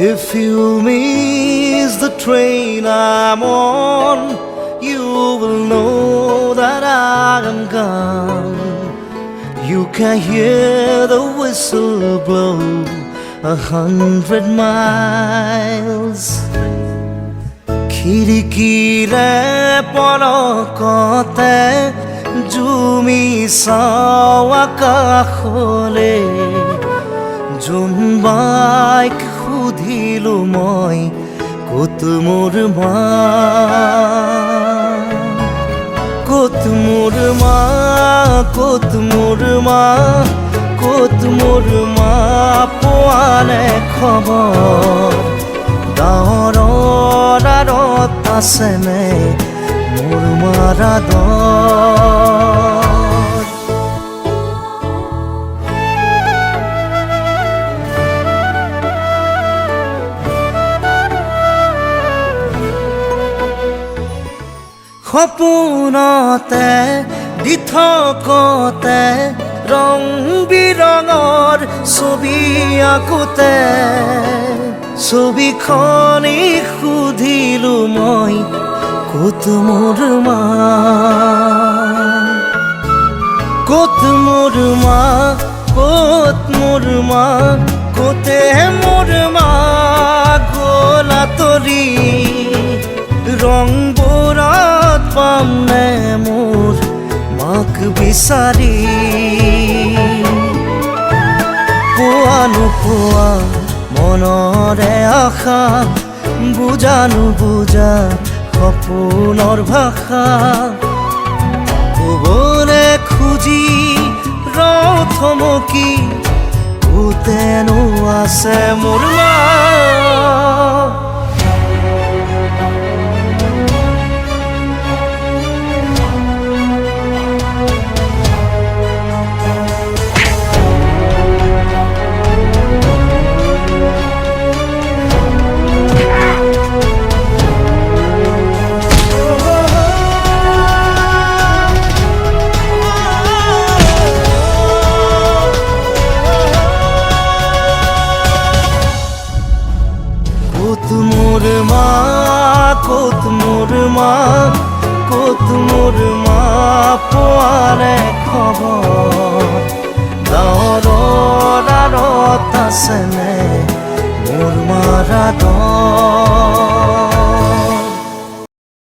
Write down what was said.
If you miss the train I'm on, you will know that I am gone. You can hear the whistle blow 100 miles. খিৰিকীৰে পলকতে জুমি চাওঁ আকাশলে জোনবাইক সুধিলো মই ক'ত মোৰ মা ক'ত মোৰ মা ক'ত মোৰ মা ক'ত মোৰ মা পোৱানে খবৰ গাঁৱৰ আঁৰত আছেনে মোৰ মাৰ আদৰ সপোনতে দি থকতে ৰং বিৰঙৰ ছবি আঁকোতে ছবিখনি সুধিলো মই ক'ত মোৰ মা ক'ত মোৰ মা ক'ত মোৰ মা ক'তে মোৰ মা গ'ল আঁতৰি ৰংবোৰত পামনে মোৰ মাক বিচাৰি পোৱা নোপোৱা মনৰে আশা বুজা নুবুজা সপোনৰ ভাষা ক'বলে খুজি ৰথমকি ক'তেনো আছে মোৰ মা ক'ত মোৰ মা ক'ত মোৰ মা ক'ত মোৰ মা পোৱানে খবৰ গাঁৱৰ আঁৰত আছেনে মোৰ মাৰ আদৰ